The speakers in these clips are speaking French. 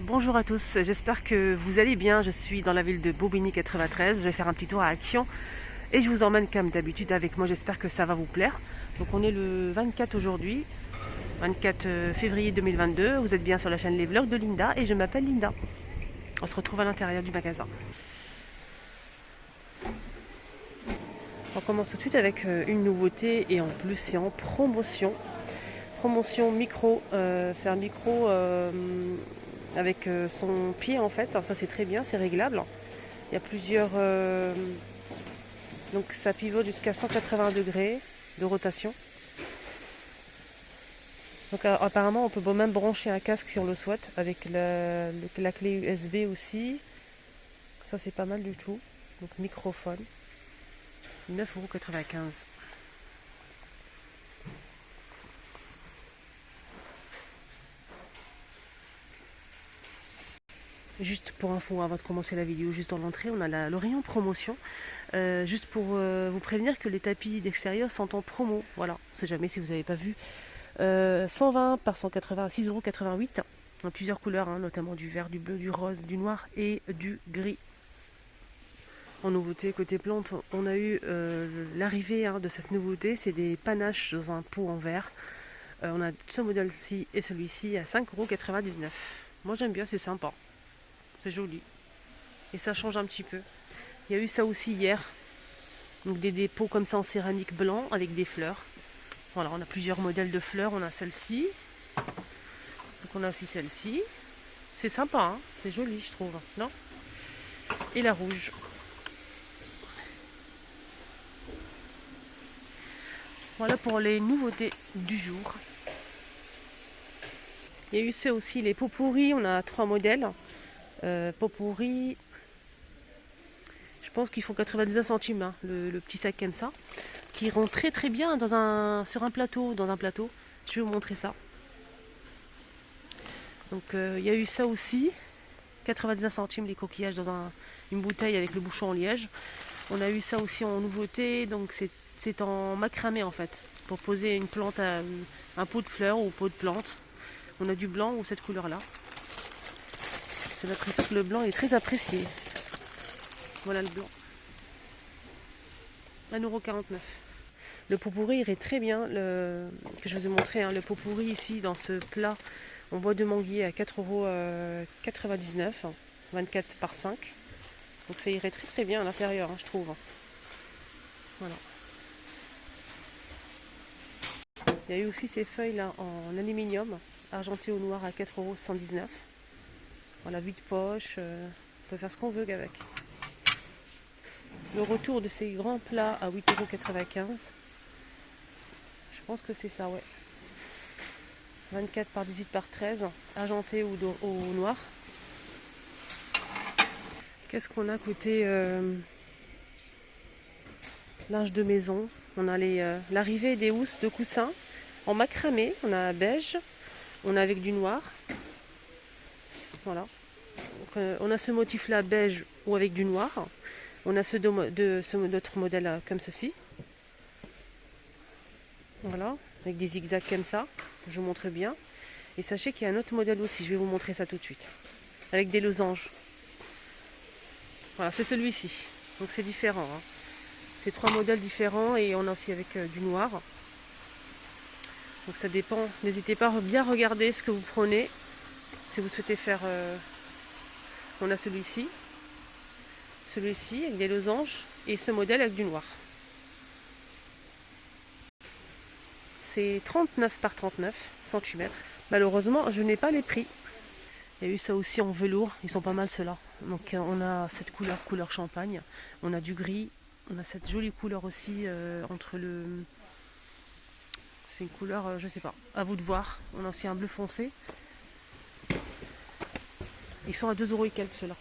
Bonjour à tous, j'espère que vous allez bien. Je suis dans la ville de Bobigny 93. Je vais faire un petit tour à Action et je vous emmène comme d'habitude avec moi. J'espère que ça va vous plaire. Donc on est le 24 aujourd'hui, 24 février 2022. Vous êtes bien sur la chaîne Les Vlogs de Linda et je m'appelle Linda. On se retrouve à l'intérieur du magasin. On commence tout de suite avec une nouveauté et en plus c'est en promotion. Promotion micro, c'est un micro avec son pied en fait. Alors ça c'est très bien, c'est réglable. Il y a plusieurs, donc ça pivote jusqu'à 180 degrés de rotation. Donc apparemment on peut même brancher un casque si on le souhaite avec la clé USB aussi. Ça c'est pas mal du tout. Donc microphone, 9,95 €. Juste pour info, avant de commencer la vidéo, juste dans l'entrée, on a le rayon promotion. Juste pour vous prévenir que les tapis d'extérieur sont en promo. Voilà, on sait jamais si vous n'avez pas vu. 120 par 180, 6,88 €. Dans plusieurs couleurs, hein, notamment du vert, du bleu, du rose, du noir et du gris. En nouveauté, côté plante, on a eu l'arrivée de cette nouveauté. C'est des panaches dans un pot en verre. On a ce modèle-ci et celui-ci à 5,99 €. Moi j'aime bien, c'est sympa. C'est joli. Et ça change un petit peu. Il y a eu ça aussi hier. Donc des dépôts comme ça en céramique blanc avec des fleurs. Voilà, on a plusieurs modèles de fleurs. On a celle-ci. Donc on a aussi celle-ci. C'est sympa, hein, c'est joli je trouve. Non? Et la rouge. Voilà pour les nouveautés du jour. Il y a eu ça aussi, les pots pourris. On a 3 modèles. Pot pourri, je pense qu'ils font 99 centimes, hein, le petit sac comme ça, qui rend très très bien sur un plateau, dans un plateau. Je vais vous montrer ça. Donc il y a eu ça aussi, 99 centimes les coquillages dans une bouteille avec le bouchon en liège. On a eu ça aussi en nouveauté, donc c'est en macramé en fait, pour poser une plante, un pot de fleurs ou pot de plante. On a du blanc ou cette couleur là. J'ai l'impression que le blanc est très apprécié. Voilà le blanc. 1,49 €. Le pot pourri irait très bien, que je vous ai montré, hein, le pot pourri ici dans ce plat en bois de manguier à 4,99 €, 24 par 5. Donc ça irait très très bien à l'intérieur, hein, je trouve. Voilà. Il y a eu aussi ces feuilles là en aluminium, argenté au noir à 4,119 €. Voilà, 8 poches, on peut faire ce qu'on veut avec. Le retour de ces grands plats à 8,95 €. Je pense que c'est ça, ouais. 24 par 18 par 13, argenté ou au noir. Qu'est-ce qu'on a côté linge de maison? On a l'arrivée des housses de coussins en macramé. On a beige, on a avec du noir. Voilà. Donc, on a ce motif là beige ou avec du noir. On a d'autres modèles comme ceci. Voilà, avec des zigzags comme ça. Je vous montre bien. Et sachez qu'il y a un autre modèle aussi. Je vais vous montrer ça tout de suite. Avec des losanges. Voilà, c'est celui-ci. Donc c'est différent. Hein. C'est 3 modèles différents et on a aussi avec du noir. Donc ça dépend. N'hésitez pas à bien regarder ce que vous prenez. Si vous souhaitez faire... on a celui-ci. Celui-ci avec des losanges. Et ce modèle avec du noir. C'est 39 par 39 cm. Malheureusement, je n'ai pas les prix. Il y a eu ça aussi en velours. Ils sont pas mal ceux-là. Donc on a cette couleur champagne. On a du gris. On a cette jolie couleur aussi entre le... C'est une couleur, je sais pas. À vous de voir. On a aussi un bleu foncé. Ils sont à 2 € et quelques ceux-là.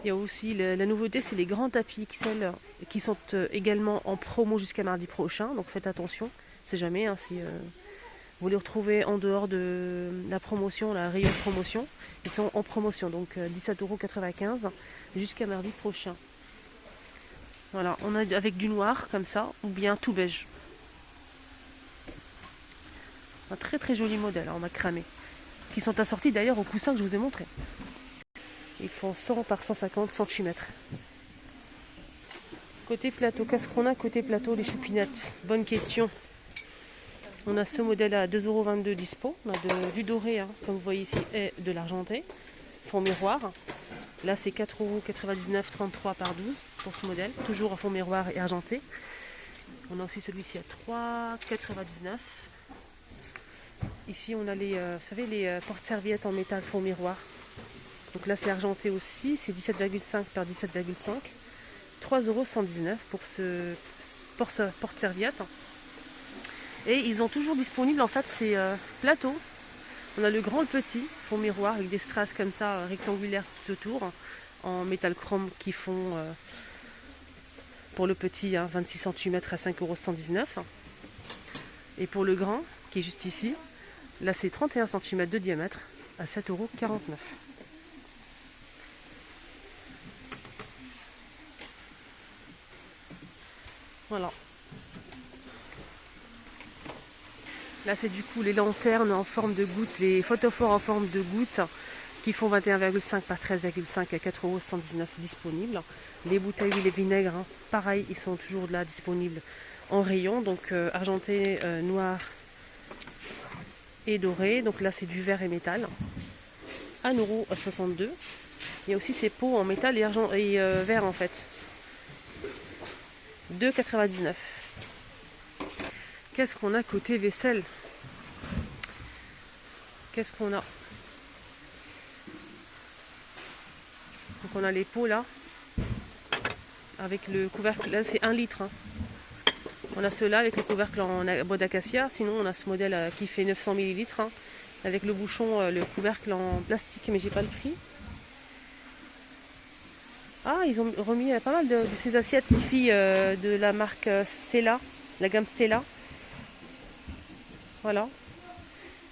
Il y a aussi la nouveauté, c'est les grands tapis XL qui sont également en promo jusqu'à mardi prochain. Donc faites attention. C'est jamais hein, si vous les retrouvez en dehors de la promotion, la rayon promotion. Ils sont en promotion, donc 17,95 € jusqu'à mardi prochain. Voilà, on a avec du noir comme ça, ou bien tout beige. Un très très joli modèle, hein, on a cramé. qui sont assortis d'ailleurs au coussin que je vous ai montré. Ils font 100 par 150 cm. Côté plateau, qu'est-ce qu'on a côté plateau, les choupinettes? Bonne question. On a ce modèle à 2,22 € dispo. On a du doré, hein, comme vous voyez ici, et de l'argenté. Fond miroir. Là, c'est 4,99 €, 33 par 12 pour ce modèle. Toujours en fond miroir et argenté. On a aussi celui-ci à 3,99 €. Ici, on a les, vous savez, les porte-serviettes en métal fond miroir. Donc là, c'est argenté aussi. C'est 17,5 par 17,5. 3,119 € pour ce porte-serviette. Et ils ont toujours disponible en fait ces plateaux. On a le grand, le petit, fond miroir avec des strass comme ça rectangulaires tout autour en métal chrome qui font pour le petit 26 cm à 5,119 €. Et pour le grand qui est juste ici, là c'est 31 cm de diamètre à 7,49 €. Voilà. Là, c'est du coup les lanternes en forme de goutte, les photophores en forme de goutte qui font 21,5 par 13,5 à 4,119 € disponibles. Les bouteilles huile et vinaigre, hein, pareil, ils sont toujours là disponibles en rayon. Donc argenté, noir et doré. Donc là, c'est du verre et métal. 1,62 €. Il y a aussi ces pots en métal et, argent, et verre en fait. 2,99 €. Qu'est-ce qu'on a côté vaisselle? Qu'est-ce qu'on a? Donc on a les pots là, avec le couvercle, là c'est 1 litre. Hein. On a ceux-là avec le couvercle en bois d'acacia, sinon on a ce modèle qui fait 900 ml, hein, avec le bouchon, le couvercle en plastique, mais j'ai pas le prix. Ah, ils ont remis pas mal de ces assiettes, les filles de la marque Stella, la gamme Stella. Voilà.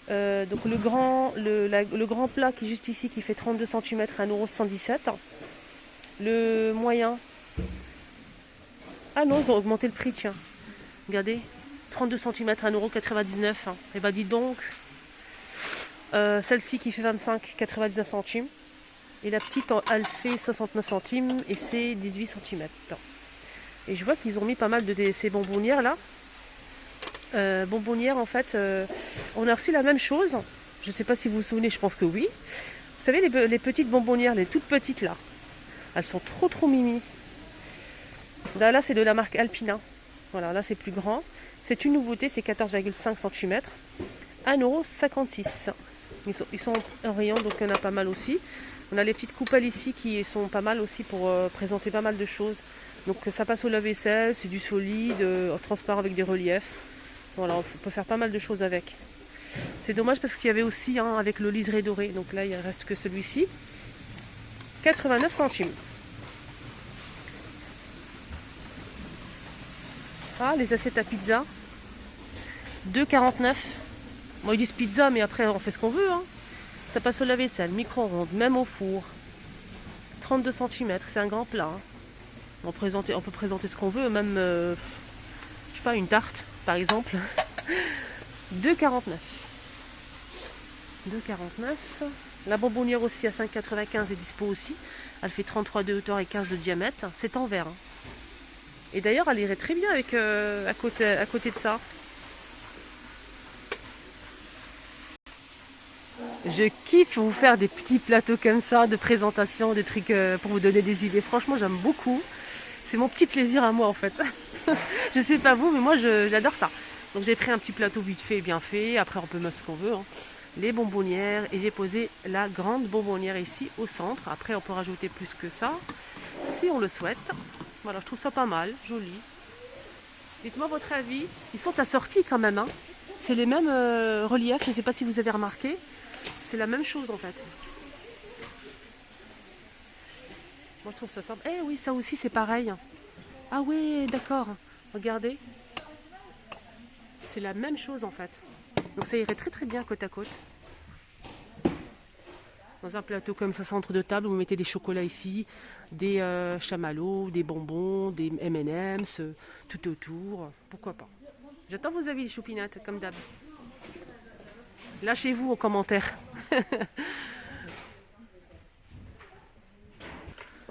Donc le grand plat qui est juste ici, qui fait 32 cm à 1,117 €. Le moyen. Ah non, ils ont augmenté le prix, tiens. Regardez. 32 cm à 1,99 €. Et bah dis donc. Celle-ci qui fait 25,99 centimes. Et la petite, elle fait 69 centimes et c'est 18 cm. Et je vois qu'ils ont mis pas mal de ces bonbonnières là. Bonbonnières en fait, on a reçu la même chose. Je ne sais pas si vous vous souvenez, je pense que oui. Vous savez les petites bonbonnières, les toutes petites là. Elles sont trop mimi. Là c'est de la marque Alpina. Voilà, là c'est plus grand. C'est une nouveauté, c'est 14,5 cm. 1,56 €. Ils sont en rayon, donc il y en a pas mal aussi. On a les petites coupelles ici qui sont pas mal aussi pour présenter pas mal de choses. Donc ça passe au lave-vaisselle, c'est du solide, transparent avec des reliefs. Voilà, on peut faire pas mal de choses avec. C'est dommage parce qu'il y avait aussi avec le liseré doré. Donc là, il ne reste que celui-ci. 89 centimes. Ah, les assiettes à pizza. 2,49 €. Bon, ils disent pizza, mais après, on fait ce qu'on veut. Hein. Ça passe au lave-vaisselle, micro-ondes, même au four. 32 cm, c'est un grand plat. Hein. On peut présenter ce qu'on veut, même, je sais pas, une tarte, par exemple. 2,49 €. 2,49 €. La bonbonnière aussi à 5,95 € est dispo aussi. Elle fait 33 de hauteur et 15 de diamètre. C'est en verre. Hein. Et d'ailleurs, elle irait très bien avec à côté de ça. Je kiffe vous faire des petits plateaux comme ça, de présentation, des trucs pour vous donner des idées. Franchement, j'aime beaucoup. C'est mon petit plaisir à moi en fait. Je sais pas vous, mais moi j'adore ça. Donc j'ai pris un petit plateau vite fait et bien fait. Après, on peut mettre ce qu'on veut. Hein. Les bonbonnières. Et j'ai posé la grande bonbonnière ici au centre. Après, on peut rajouter plus que ça, si on le souhaite. Voilà, je trouve ça pas mal, joli. Dites-moi votre avis. Ils sont assortis quand même. Hein. C'est les mêmes reliefs. Je ne sais pas si vous avez remarqué. C'est la même chose en fait. Moi je trouve ça simple. Eh oui, ça aussi c'est pareil. Ah ouais, d'accord. Regardez. C'est la même chose en fait. Donc ça irait très bien côte à côte. Dans un plateau comme ça, centre de table, vous mettez des chocolats ici, des chamallows, des bonbons, des M&M's, tout autour. Pourquoi pas. J'attends vos avis les choupinettes, comme d'hab. Lâchez-vous en commentaire.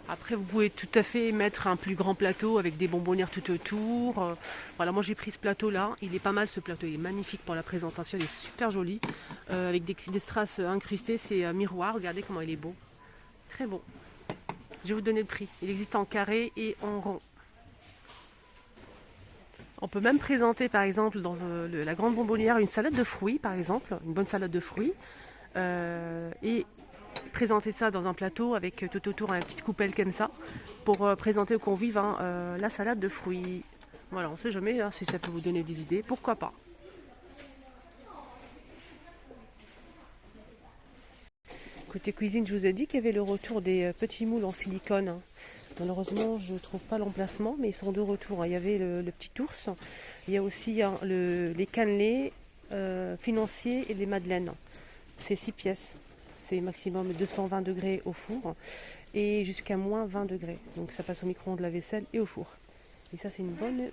Après, vous pouvez tout à fait mettre un plus grand plateau avec des bonbonnières tout autour. Voilà, moi j'ai pris ce plateau-là. Il est pas mal ce plateau, il est magnifique pour la présentation, il est super joli. Avec des strass incrustées, c'est un miroir. Regardez comment il est beau. Très beau. Je vais vous donner le prix. Il existe en carré et en rond. On peut même présenter par exemple dans la grande bonbonnière une salade de fruits par exemple, une bonne salade de fruits. Et présenter ça dans un plateau avec tout autour une petite coupelle comme ça pour présenter aux convives la salade de fruits. Voilà, on sait jamais hein, si ça peut vous donner des idées, pourquoi pas. Côté cuisine, je vous ai dit qu'il y avait le retour des petits moules en silicone, hein. Malheureusement, je ne trouve pas l'emplacement, mais ils sont de retour. Il y avait le petit ours, il y a aussi hein, les cannelés financiers et les madeleines. C'est 6 pièces. C'est maximum 220 degrés au four et jusqu'à moins 20 degrés. Donc ça passe au micro-ondes, la vaisselle et au four. Et ça, c'est une bonne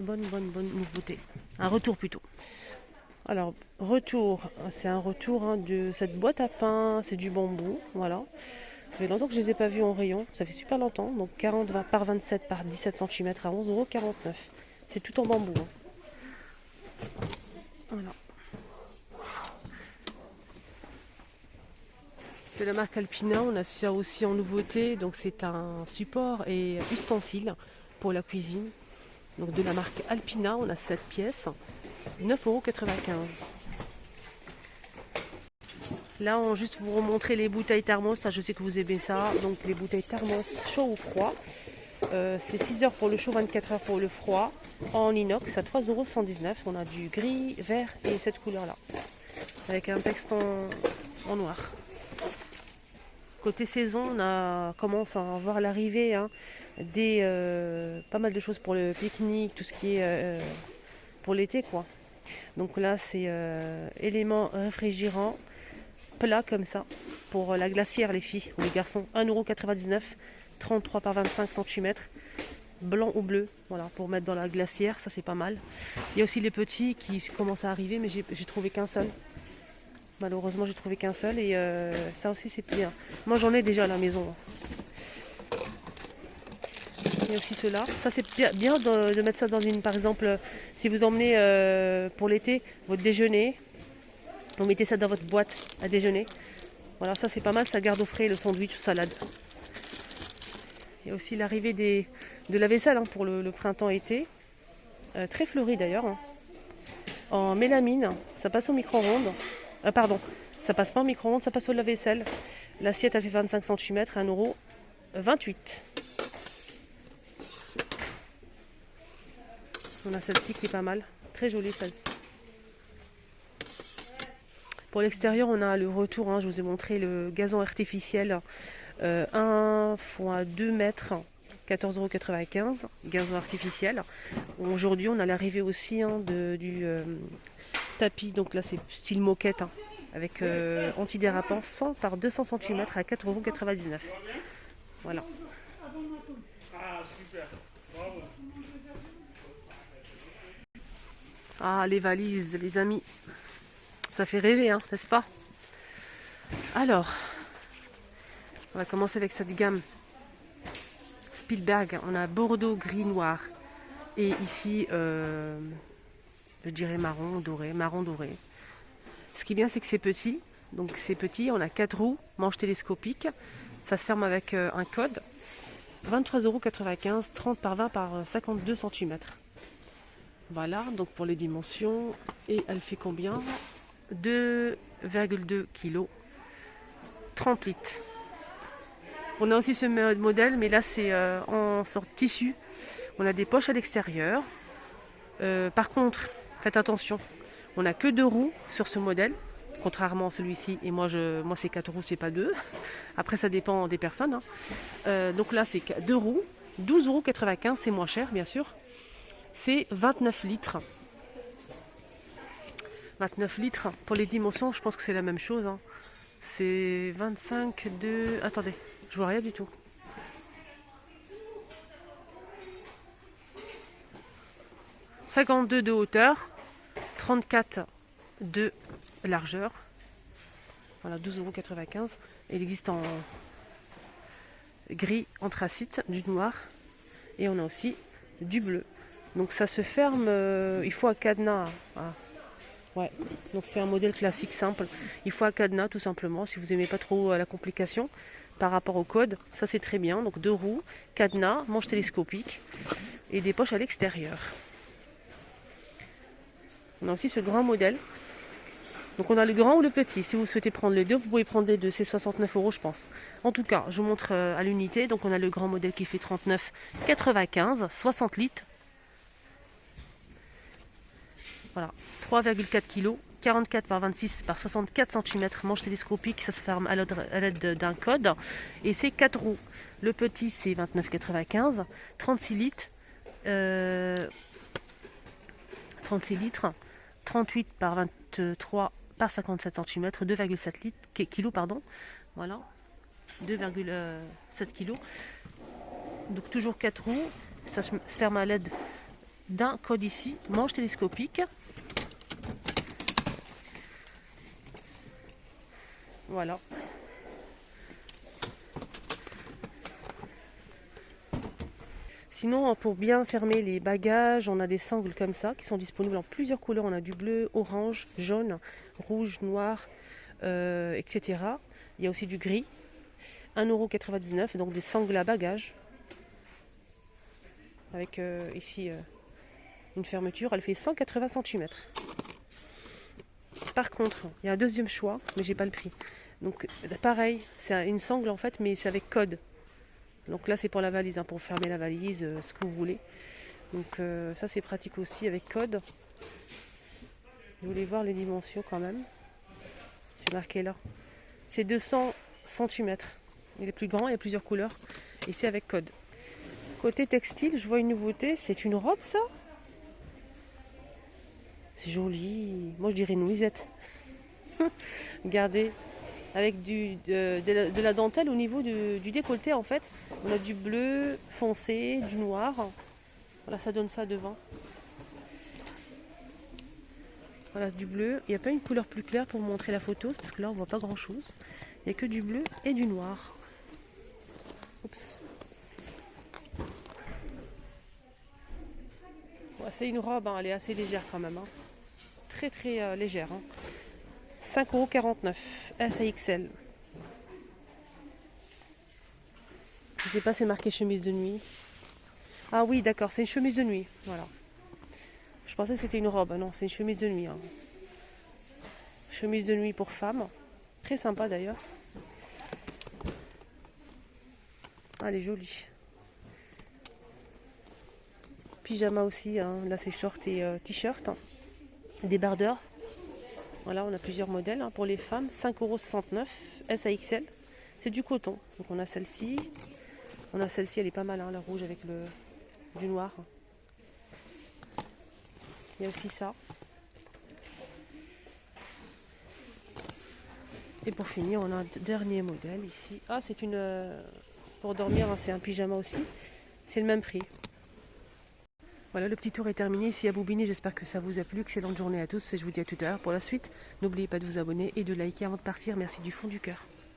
nouveauté. Un retour plutôt. Alors, retour, c'est un retour hein, de cette boîte à pain, c'est du bambou, voilà. Ça fait longtemps que je ne les ai pas vus en rayon, ça fait super longtemps. Donc 40 par 27 par 17 cm à 11,49 €. C'est tout en bambou. Hein. Voilà. De la marque Alpina, on a ça aussi en nouveauté. Donc c'est un support et ustensile pour la cuisine. Donc de la marque Alpina, on a 7 pièces, 9,95 €. Là, on juste vous remontrer les bouteilles thermos. Ça, je sais que vous aimez ça. Donc les bouteilles thermos chaud ou froid. C'est 6 heures pour le chaud, 24 heures pour le froid. En inox à 3,119 €. On a du gris, vert et cette couleur-là. Avec un texte en noir. Côté saison, on commence à voir l'arrivée hein, pas mal de choses pour le pique-nique, tout ce qui est pour l'été quoi. Donc là c'est éléments réfrigérants, plats comme ça, pour la glacière les filles ou les garçons, 1,99 €, 33 par 25 cm, blanc ou bleu, voilà, pour mettre dans la glacière, ça c'est pas mal. Il y a aussi les petits qui commencent à arriver, mais j'ai trouvé qu'un seul. Malheureusement, j'ai trouvé qu'un seul et ça aussi c'est bien. Moi j'en ai déjà à la maison. Il y a aussi ceux-là. Ça c'est bien de mettre ça dans une, par exemple, si vous emmenez pour l'été votre déjeuner, vous mettez ça dans votre boîte à déjeuner. Voilà, ça c'est pas mal, ça garde au frais le sandwich ou salade. Il y a aussi l'arrivée de la vaisselle hein, pour le printemps-été. Très fleuri d'ailleurs. Hein. En mélamine, ça passe au micro-ondes. Pardon, ça passe pas en micro-ondes, ça passe au lave-vaisselle. L'assiette elle fait 25 cm, 1,28 €. On a celle-ci qui est pas mal, très jolie celle. Pour l'extérieur, on a le retour, hein, je vous ai montré le gazon artificiel 1 x 2 mètres, 14,95 €, gazon artificiel. Aujourd'hui, on a l'arrivée aussi hein, du tapis, donc là c'est style moquette, hein, avec antidérapant 100 par 200 cm à 4,99 €. Voilà. Ah, les valises, les amis. Ça fait rêver, hein, n'est-ce pas? Alors, on va commencer avec cette gamme Spielberg. On a Bordeaux, gris, noir. Et ici, je dirais marron doré. Ce qui est bien, c'est que c'est petit. Donc c'est petit, on a 4 roues, manche télescopique. Ça se ferme avec un code. 23,95 €, 30 par 20 par 52 cm. Voilà, donc pour les dimensions. Et elle fait combien? 2,2 kg. 30 litres. On a aussi ce modèle, mais là c'est en sorte tissu. On a des poches à l'extérieur. Par contre, faites attention, on n'a que 2 roues sur ce modèle, contrairement à celui-ci. Et moi c'est 4 roues, c'est pas 2. Après ça dépend des personnes. Hein. Donc là c'est 2 roues, 12,95 €, c'est moins cher bien sûr. C'est 29 litres. 29 litres. Pour les dimensions, je pense que c'est la même chose. Hein. C'est 25 de... Attendez, je vois rien du tout. « 52 de hauteur, 34 de largeur. Voilà, 12,95 €. Il existe en gris anthracite, du noir. Et on a aussi du bleu. Donc ça se ferme, il faut un cadenas. Ah, ouais, donc c'est un modèle classique simple. Il faut un cadenas tout simplement, si vous n'aimez pas trop la complication par rapport au code. Ça c'est très bien. Donc 2 roues, cadenas, manche télescopique et des poches à l'extérieur. On a aussi ce grand modèle. Donc on a le grand ou le petit. Si vous souhaitez prendre les deux, vous pouvez prendre les deux. C'est 69 € je pense. En tout cas, je vous montre à l'unité. Donc on a le grand modèle qui fait 39,95, 60 litres. Voilà, 3,4 kg, 44 par 26 par 64 cm, manche télescopique, ça se ferme à l'aide d'un code. Et c'est 4 roues. Le petit c'est 29,95, 36 litres. 36 litres, 38 par 23 par 57 cm, 2,7 litres, kg, pardon. Voilà, 2,7 kg. Donc toujours 4 roues, ça se ferme à l'aide d'un code ici, manche télescopique. Voilà. Sinon, pour bien fermer les bagages, on a des sangles comme ça qui sont disponibles en plusieurs couleurs. On a du bleu, orange, jaune, rouge, noir, etc. Il y a aussi du gris. 1,99 €, donc des sangles à bagages. Avec ici une fermeture, elle fait 180 cm. Par contre, il y a un deuxième choix, mais j'ai pas le prix. Donc pareil, c'est une sangle en fait, mais c'est avec code. Donc là c'est pour la valise, hein, pour fermer la valise, ce que vous voulez. Donc ça c'est pratique aussi avec code. Vous voulez voir les dimensions quand même. C'est marqué là. C'est 200 cm. Il est plus grand, il y a plusieurs couleurs. Et c'est avec code. Côté textile, je vois une nouveauté. C'est une robe ça? C'est joli. Moi je dirais une nuisette. Regardez. Avec de la dentelle au niveau du décolleté en fait. On a du bleu foncé, du noir. Voilà, ça donne ça devant. Voilà, du bleu. Il n'y a pas une couleur plus claire pour vous montrer la photo, parce que là on voit pas grand chose. Il n'y a que du bleu et du noir. Oups. Ouais, c'est une robe, hein, elle est assez légère quand même. Hein. Très très légère. Hein. 5,49 €, S à XL. Je sais pas, c'est marqué chemise de nuit. Ah oui, d'accord, c'est une chemise de nuit. Voilà. Je pensais que c'était une robe. Ah non, c'est une chemise de nuit. Hein. Chemise de nuit pour femmes. Très sympa d'ailleurs. Ah, elle est jolie. Pyjama aussi. Hein. Là, c'est short et t-shirt. Hein. Débardeur. Voilà, on a plusieurs modèles hein, pour les femmes. 5,69 €, S à XL. C'est du coton. Donc on a celle-ci. On a celle-ci, elle est pas mal, hein, la rouge avec du noir. Il y a aussi ça. Et pour finir, on a un dernier modèle ici. Ah, c'est une... pour dormir, hein, c'est un pyjama aussi. C'est le même prix. Voilà, le petit tour est terminé ici à Bobigny. J'espère que ça vous a plu. Excellente journée à tous et je vous dis à tout à l'heure pour la suite. N'oubliez pas de vous abonner et de liker avant de partir. Merci du fond du cœur.